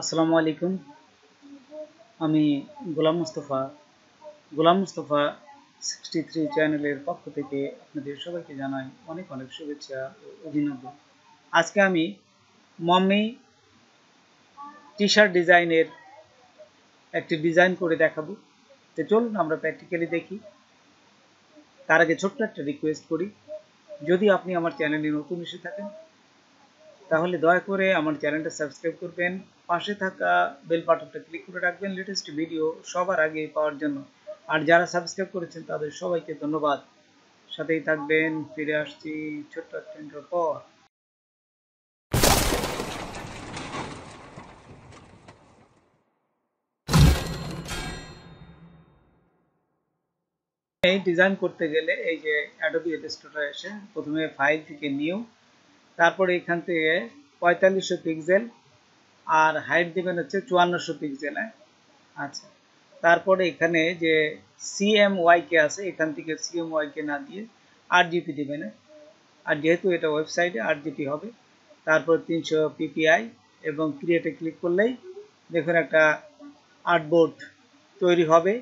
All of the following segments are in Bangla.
আসসালামু আলাইকুম। আমি গোলাম মুস্তফা 63 চ্যানেলের পক্ষ থেকে আপনাদের সবাইকে জানাই অনেক অনেক শুভেচ্ছা ও অভিনন্দন। আজকে আমি মম্মি টি শার্ট ডিজাইনের একটি ডিজাইন করে দেখাবো। তো চলুন আমরা প্র্যাকটিক্যালি দেখি। তার আগে ছোট্ট একটা রিকোয়েস্ট করি, যদি আপনি আমার চ্যানেলে নতুন এসে থাকেন তাহলে দয়া করে আমার চ্যানেলটা সাবস্ক্রাইব করবেন, পাশে থাকা বেল বাটনটা ক্লিক করে রাখবেন লেটেস্ট ভিডিও সবার আগে পাওয়ার জন্য। আর যারা সাবস্ক্রাইব করেছেন তাদের সবাইকে ধন্যবাদ। সাথেই থাকবেন। ফিরে আসছি ছোট্ট একটা ইন্ট্রোর পর। এই ডিজাইন করতে গেলে এই যে অ্যাডোবি ইলাস্ট্রেটর এসে প্রথমে ফাইল থেকে নিউ, তারপরে এখান থেকে 4500 পিক্সেল আর হাইট দিবেন হচ্ছে 5400 পিক্সেল। আচ্ছা, তারপরে এখানে যে সিএমওয়াইকে আছে এখান থেকে সিএমওয়াইকে না দিয়ে আরজিপি দিবেন। আর যেহেতু এটা ওয়েবসাইটে আরজিপি হবে, তারপর 300 পিপিআই এবং ক্রিয়েটে ক্লিক করলেই দেখুন একটা আর্টবোর্ড তৈরি হবে।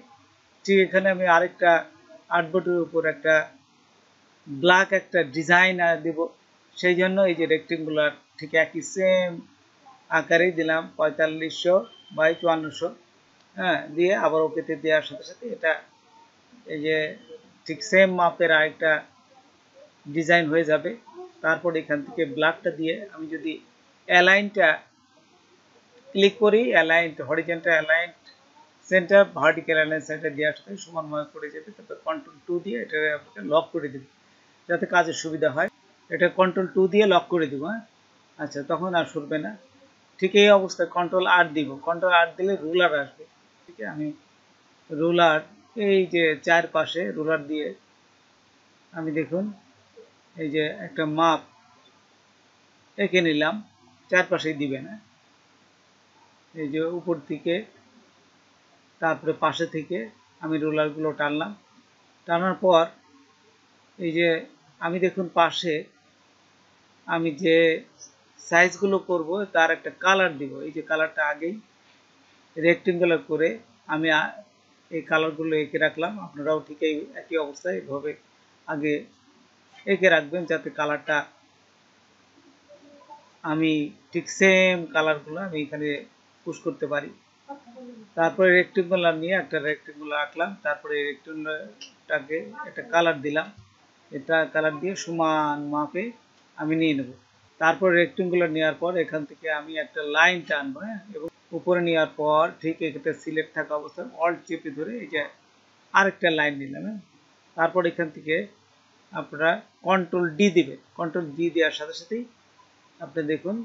ঠিক এখানে আমি আরেকটা আর্টবোর্ডের উপর একটা ব্ল্যাক একটা ডিজাইন দেব, সেই জন্য এই যে রেক্টেঙ্গুলার ঠিক একই সেম আকারেই দিলাম 4500 বাই 5400। হ্যাঁ, দিয়ে আবার ওকেতে দেওয়ার সাথে সাথে এটা এই যে ঠিক সেম মাপের আরেকটা ডিজাইন হয়ে যাবে। তারপর এখান থেকে ব্ল্যাকটা দিয়ে আমি যদি অ্যালাইনটা ক্লিক করি, align horizontal align centre vertical align centre দেওয়ার সাথে সমানভাবে করে যাবে। তারপর কন্ট্রোল 2 দিয়ে এটা আপনাকে লক করে দেবে যাতে কাজের সুবিধা হয়। এটা কন্ট্রোল 2 দিয়ে লক করে দেবো। হ্যাঁ, আচ্ছা, তখন আর সরবে না। ঠিক এই অবস্থায় কন্ট্রোল আর দিব, কন্ট্রোল আর দিলে রুলার আসবে। ঠিক আছে, আমি রুলার এই যে চারপাশে রুলার দিয়ে আমি দেখুন এই যে একটা মাপ এঁকে নিলাম, চারপাশেই দিবেন। এই যে উপর থেকে তারপরে পাশে থেকে আমি রোলারগুলো টানলাম, টানার পর এই যে আমি দেখুন পাশে আমি যে সাইজগুলো করব তার একটা কালার দিব। এই যে কালারটা আগেই রেক্টেঙ্গুলার করে আমি এই কালারগুলো এঁকে রাখলাম। আপনারাও ঠিক এই একই অবস্থায় এভাবে আগে এঁকে রাখবেন যাতে কালারটা আমি ঠিক সেম কালারগুলো আমি এখানে পুশ করতে পারি। তারপরে রেক্টেঙ্গুলার নিয়ে একটা রেক্টেঙ্গুলার আঁকলাম, তারপরে রেক্টেঙ্গুলারটাকে একটা কালার দিলাম, এটা কালার দিয়ে সমান মাপে আমি নিয়ে নেব। তারপর রেক্টেঙ্গুলার নেওয়ার পর এখান থেকে আমি একটা লাইন টানবো। হ্যাঁ, এবং উপরে নেওয়ার পর ঠিক এটা সিলেক্ট থাকা অবস্থায় অল্ট চেপে ধরে এই যে আরেকটা লাইন নিলাম। হ্যাঁ, তারপর এখান থেকে আপনারা কন্ট্রোল ডি দিবেন। কন্ট্রোল ডি দেওয়ার সাথে সাথেই আপনি দেখুন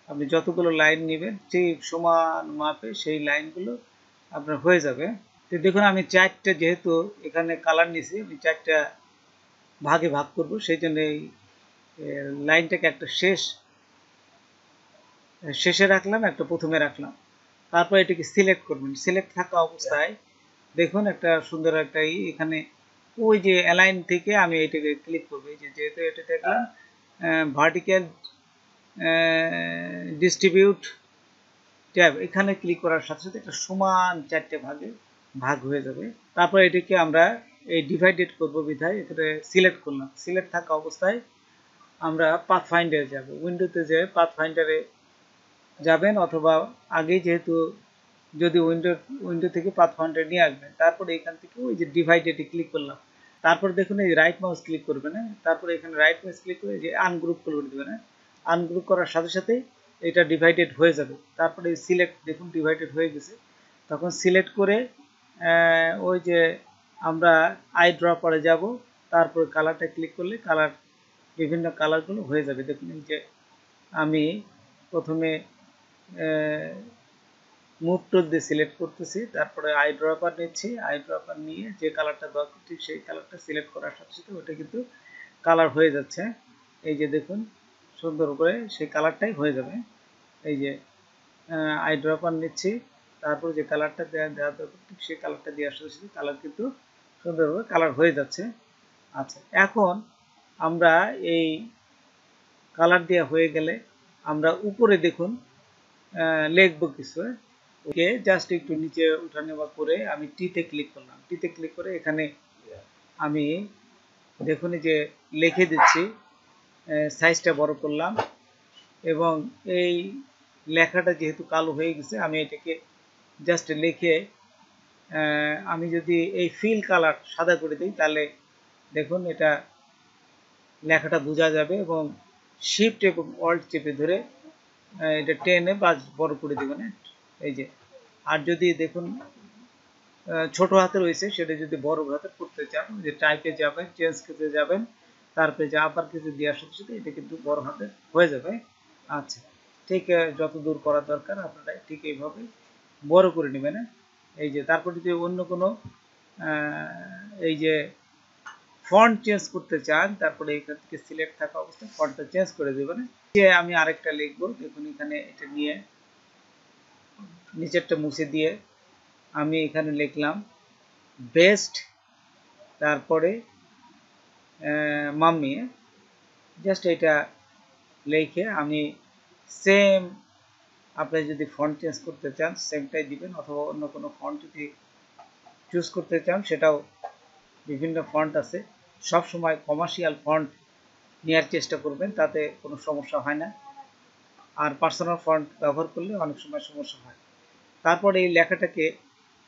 আপনি যতগুলো লাইন নেবেন ঠিক সমান মাপে সেই লাইনগুলো আপনার হয়ে যাবে। তো দেখুন আমি চারটা যেহেতু এখানে কালার নিছি, আমি চারটা ভাগে ভাগ করব, সেই জন্য এই লাইনটাকে একটা শেষে রাখলাম, একটা প্রথমে রাখলাম। তারপর এটাকে সিলেক্ট করবেন। সিলেক্ট থাকা অবস্থায় দেখুন একটা সুন্দর একটা এখানে ওই যে অ্যালাইন থেকে আমি এটাকে ক্লিক করবো। এই যে যেহেতু এটা দেখলাম ভার্টিক্যাল ডিস্ট্রিবিউট ট্যাব, এখানে ক্লিক করার সাথে সাথে এটা সমান চারটে ভাগে ভাগ হয়ে যাবে। তারপর এটিকে আমরা এই ডিভাইডেড করব বিধায় এখানে সিলেক্ট করলাম। সিলেক্ট থাকা অবস্থায় আমরা পাথফাইন্ডারে যাব, উইন্ডোতে যে পাথফাইন্ডারে যাবেন, অথবা আগেই যেহেতু যদি উইন্ডো থেকে পাথফাইন্ডার নিয়ে আসবেন, তারপরে এখান থেকে ওই যে ডিভাইডেডে ক্লিক করলাম। তারপর দেখুন এই রাইট মাউস ক্লিক করবেন। তারপরে এখানে রাইট মাউস ক্লিক করে যে আনগ্রুপ করে দেবেন। আনগ্রুপ করার সাথে সাথে এটা ডিভাইডেড হয়ে যাবে। তারপরে সিলেক্ট দেখুন ডিভাইডেড হয়ে গেছে। তখন সিলেক্ট করে ওই যে আমরা আই ড্রপারে যাব, তারপরে কালারটা ক্লিক করলে কালার বিভিন্ন কালারগুলো হয়ে যাবে। দেখুন এই যে আমি প্রথমে মুভ টুল দিয়ে সিলেক্ট করতেছি, তারপরে আই ড্রপার নিচ্ছি, আই ড্রপার নিয়ে যে কালারটা দরকার ঠিক সেই কালারটা সিলেক্ট করার সাথে সাথে ওটা কিন্তু কালার হয়ে যাচ্ছে। এই যে দেখুন সুন্দর করে সেই কালারটাই হয়ে যাবে। এই যে আই ড্রপার নিচ্ছি, তারপর যে কালারটা দেওয়া দরকার ঠিক সেই কালারটা দেওয়ার সাথে সাথে কালার কিন্তু সুন্দরভাবে কালার হয়ে যাচ্ছে। আচ্ছা, এখন আমরা এই কালার দেওয়া হয়ে গেলে আমরা উপরে দেখুন লিখবো কিছু। ওকে, জাস্ট একটু নিচে উঠা নেওয়া করে আমি টিতে ক্লিক করলাম। টিতে ক্লিক করে এখানে আমি দেখুন যে লিখে দিচ্ছি, সাইজটা বড় করলাম এবং এই লেখাটা যেহেতু কালো হয়ে গেছে আমি এটাকে জাস্ট লিখে আমি যদি এই ফিল কালার সাদা করে দিই তাহলে দেখুন এটা লেখাটা বোঝা যাবে এবং শিফট এবং অল্ট চেপে ধরে এটা টেনে বা বড় করে দেবেন এই যে। আর যদি দেখুন ছোট হাতে রয়েছে সেটা যদি বড় হাতে করতে চান যে টাইপে যাবেন, চেঞ্জ করতে যাবেন, তারপরে যে আবার কিছু দেওয়ার সাথে সাথে এটা কিন্তু বড় হাতে হয়ে যাবে। আচ্ছা, ঠিক যত দূর করা দরকার আপনারা ঠিক এইভাবে বড় করে নেবেন। এই যে তারপর যদি অন্য কোনো এই যে ফন্ট চেঞ্জ করতে চান তারপরে এখান থেকে সিলেক্ট থাকা অবস্থায় ফন্টটা চেঞ্জ করে দেবেন। যে আমি আরেকটা লিখবো, দেখুন এখানে এটা নিয়ে নিচেরটা মুছে দিয়ে আমি এখানে লিখলাম বেস্ট, তারপরে মাম্মি, জাস্ট এটা লিখে আমি সেম, আপনি যদি ফন্ট চেঞ্জ করতে চান সেমটাই দিবেন, অথবা অন্য কোনো ফন্ট যদি চুজ করতে চান সেটাও বিভিন্ন ফন্ট আছে। সব সময় কমার্শিয়াল ফন্ট নেওয়ার চেষ্টা করবেন, তাতে কোনো সমস্যা হয় না। আর পার্সোনাল ফন্ট ব্যবহার করলে অনেক সময় সমস্যা হয়। তারপরে এই লেখাটাকে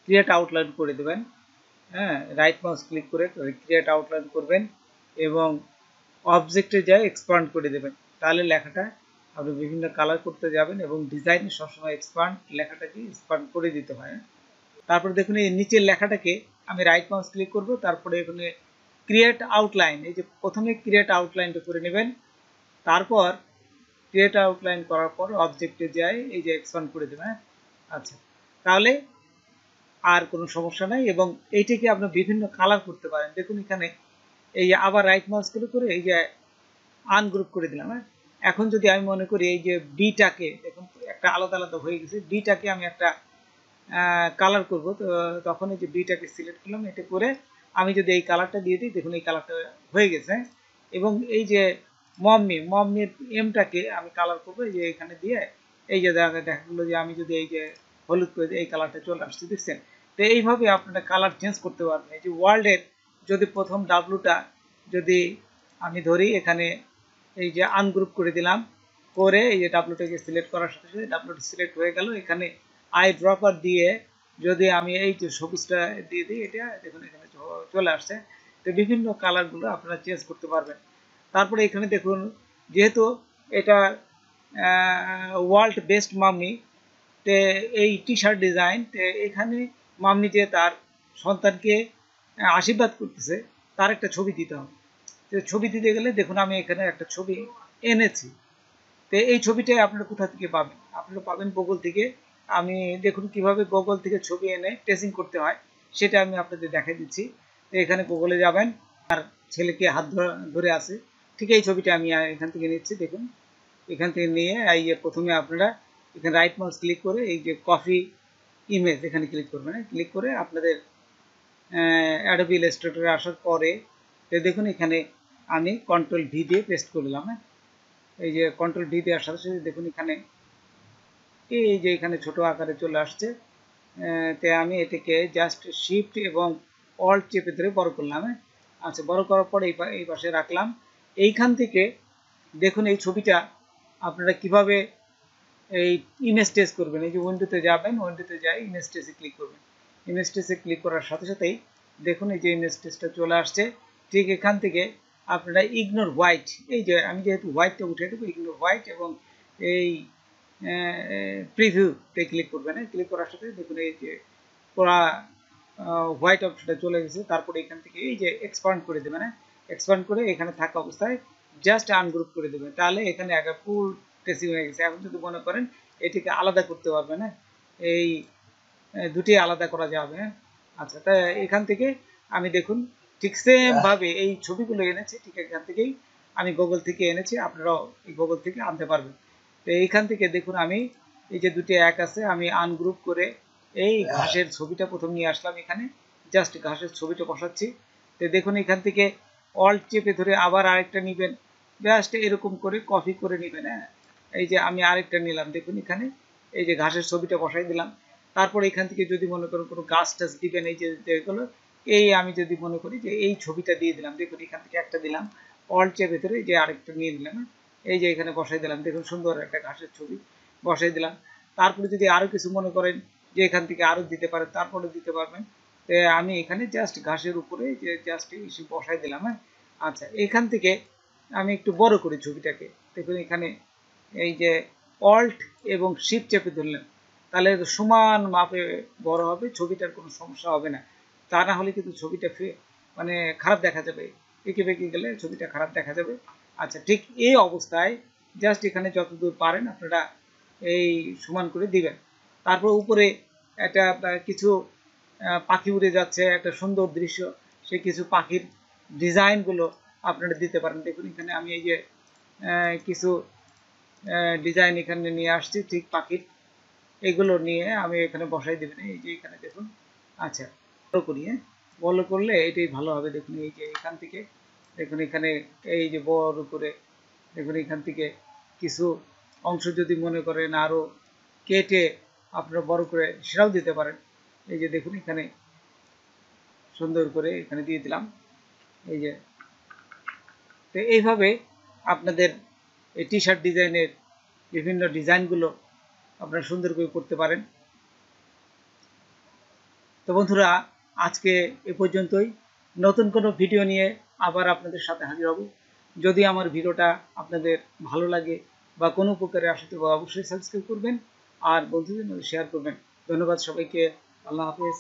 ক্রিয়েট আউটলাইন করে দেবেন। হ্যাঁ, রাইট মাউস ক্লিক করে ক্রিয়েট আউটলাইন করবেন এবং অবজেক্টে যায় এক্সপান্ড করে দেবেন। তাহলে লেখাটা আপনি বিভিন্ন কালার করতে যাবেন এবং ডিজাইনে সবসময় এক্সপান্ড লেখাটাকে এক্সপান্ড করে দিতে হয়। তারপরে দেখুন এই নিচের লেখাটাকে আমি রাইট মাউস ক্লিক করব, তারপরে এখানে ক্রিয়েট আউটলাইন, এই যে প্রথমে ক্রিয়েট আউটলাইনটা করে নেবেন, তারপর ক্রিয়েট আউটলাইন করার পর অবজেক্টে যায় এই যে এক্সপান্ড করে দেবেন। আচ্ছা, তাহলে আর কোনো সমস্যা নাই এবং এইটাকে আপনি বিভিন্ন কালার করতে পারেন। দেখুন এখানে এই যে আবার রাইট মাউস ক্লিক করে এই যে আনগ্রুপ করে দিলাম। এখন যদি আমি মনে করি এই যে বিটাকে দেখুন একটা আলাদা আলাদা হয়ে গেছে, বিটাকে আমি একটা কালার করব, তো তখন এই যে বিটাকে সিলেক্ট করলাম, এটা করে আমি যদি এই কালারটা দিয়ে দিই দেখুন এই কালারটা হয়ে গেছে। এবং এই যে মম্মির এমটাকে আমি কালার করবো এই যে এখানে দিয়ে এই যে দেখা গেলো যে আমি যদি এই যে হলুদ করে দিই এই কালারটা চলে আসছে, দেখছেন? তো এইভাবে আপনারা কালার চেঞ্জ করতে পারবেন। এই যে ওয়ার্ল্ডের যদি প্রথম ডাব্লুটা যদি আমি ধরি, এখানে এই যে আনগ্রুপ করে দিলাম, করে এই যে ডাব্লুটাকে সিলেক্ট করার সাথে সাথে ডাব্লুটা সিলেক্ট হয়ে গেল। এখানে আই ড্রপার দিয়ে যদি আমি এই যে সবুজটা দিয়ে দিই, এটা দেখুন এখানে চলে আসছে। তো বিভিন্ন কালারগুলো আপনারা চেঞ্জ করতে পারবেন। তারপরে এখানে দেখুন যেহেতু এটা ওয়ার্ল্ড বেস্ট মাম্মি, তে এই টি শার্ট ডিজাইন, তে এখানে মাম্মি যে তার সন্তানকে আশীর্বাদ করতেছে তার একটা ছবি দিতে হবে। তো ছবি দিতে গেলে দেখুন আমি এখানে একটা ছবি এনেছি। তো এই ছবিটাই আপনারা কোথা থেকে পাবেন? আপনারা পাবেন গুগল থেকে। আমি দেখুন কিভাবে গুগল থেকে ছবি এনে ট্রেসিং করতে হয় সেটা আমি আপনাদের দেখাই দিচ্ছি। তো এখানে গুগলে যাবেন, আর ছেলেকে হাত ধরে আছে, ঠিক এই ছবিটা আমি এখান থেকে নিচ্ছি। দেখুন এখান থেকে নিয়ে এই যে প্রথমে আপনারা এখানে রাইট মাউস ক্লিক করে এই যে কপি ইমেজ এখানে ক্লিক করবেন। ক্লিক করে আপনাদের অ্যাডোবি ইলাস্ট্রেটরে আসার পরে তো দেখুন এখানে আমি কন্ট্রোল ভি দিয়ে পেস্ট করলাম। এই যে কন্ট্রোল ভি দেওয়ার সাথে সাথে দেখুন এখানে এই যে এখানে ছোট আকারে চলে আসছে। তে আমি এটাকে জাস্ট শিফট এবং অল্ট চেপে ধরে বড় করলাম। আচ্ছা, বড় করার পর এই পাশে রাখলাম। এইখান থেকে দেখুন এই ছবিটা আপনারা কিভাবে এই ইমেজ টেস্ট করবেন। এই যে উইন্ডোতে যাবেন, উইন্ডোতে যাই ইমেজ টেস্টে ক্লিক করবেন। ইমেজ টেস্টে ক্লিক করার সাথে সাথেই দেখুন এই যে ইমেজ টেস্টটা চলে আসছে। ঠিক এখান থেকে আপনারা ইগনোর হোয়াইট, এই যে আমি যেহেতু হোয়াইটটা উঠে দেবো, ইগনোর হোয়াইট এবং এই প্রিভিউতে ক্লিক করবেন। ক্লিক করার সাথে দেখুন এই যে পুরা হোয়াইট অপশনটা চলে গেছে। তারপরে এখান থেকে এই যে এক্সপান্ড করে দেবেন। এক্সপান্ড করে এখানে থাকা অবস্থায় জাস্ট আনগ্রুপ করে দেবেন, তাহলে এখানে একটা ফুল ট্রেসিং হয়ে গেছে। এখন যদি মনে করেন এটিকে আলাদা করতে পারবেন, এই দুটি আলাদা করা যাবে। আচ্ছা, তা এখান থেকে আমি দেখুন ঠিক সেম ভাবে এই ছবিগুলো এনেছি, ঠিক এখান থেকেই আমি গুগল থেকে এনেছি, আপনারাও এই গুগল থেকে আনতে পারবেন। তো এইখান থেকে দেখুন আমি এই যে দুটি এক আছে, আমি আনগ্রুপ করে এই ঘাসের ছবিটা প্রথম নিয়ে আসলাম, এখানে জাস্ট ঘাসের ছবিটা বসাচ্ছি। তো দেখুন এখান থেকে অল্ট চেপে ধরে আবার আরেকটা নেবেন, জাস্ট এরকম করে কপি করে নেবেন। এই যে আমি আরেকটা নিলাম, দেখুন এখানে এই যে ঘাসের ছবিটা বসাই দিলাম। তারপর এখান থেকে যদি মনে করেন কোনো গাছ টাছ দিবেন, এই যে যেগুলো, এই আমি যদি মনে করি যে এই ছবিটা দিয়ে দিলাম, দেখুন এখান থেকে একটা দিলাম, অল্টের ভেতরে যে আরেকটা নিয়ে নিলাম, এই যে এখানে বসাই দিলাম, দেখুন সুন্দর একটা ঘাসের ছবি বসাই দিলাম। তারপরে যদি আরো কিছু মনে করেন যে এখান থেকে আরো দিতে পারেন, তারপরে দিতে পারবেন। তো আমি এখানে জাস্ট ঘাসের উপরে যে জাস্ট বসাই দিলাম। হ্যাঁ, আচ্ছা, এখান থেকে আমি একটু বড় করি ছবিটাকে। দেখুন এখানে এই যে অল্ট এবং শিফট চেপে ধরলেন, তাহলে সমান মাপে বড় হবে, ছবিটার কোনো সমস্যা হবে না। তা না হলে কিন্তু ছবিটা মানে খারাপ দেখা যাবে, এঁকে বেঁকে গেলে ছবিটা খারাপ দেখা যাবে। আচ্ছা, ঠিক এই অবস্থায় জাস্ট এখানে যতদূর পারেন আপনারা এই সমান করে দিবেন। তারপর উপরে একটা কিছু পাখি উড়ে যাচ্ছে, একটা সুন্দর দৃশ্য, সেই কিছু পাখির ডিজাইনগুলো আপনারা দিতে পারেন। দেখুন এখানে আমি এই যে কিছু ডিজাইন এখানে নিয়ে আসছি, ঠিক পাখির, এগুলো নিয়ে আমি এখানে বসাই দেবেন। এই যে এখানে দেখুন। আচ্ছা, বড় করি, বড় করলে এটাই ভালো হবে। দেখুন এই যে এখান থেকে দেখুন এখানে এই যে বড় করে দেখুন এখান থেকে কিছু অংশ যদি মনে করেন আরো কেটে আপনারা বড় করে সেটাও দিতে পারেন। এই যে দেখুন এখানে সুন্দর করে এখানে দিয়ে দিলাম। এই যে, তো এইভাবে আপনাদের এই টি শার্ট ডিজাইনের বিভিন্ন ডিজাইনগুলো আপনারা সুন্দর করে করতে পারেন। তো বন্ধুরা, আজকে এ পর্যন্তই। নতুন কোনো ভিডিও নিয়ে আবার আপনাদের সাথে হাজির হব। যদি আমার ভিডিওটা আপনাদের ভালো লাগে বা কোনো উপকারে আসে তবে অবশ্যই সাবস্ক্রাইব করবেন আর বন্ধুদের মধ্যে শেয়ার করবেন। ধন্যবাদ সবাইকে। আল্লাহ হাফেজ।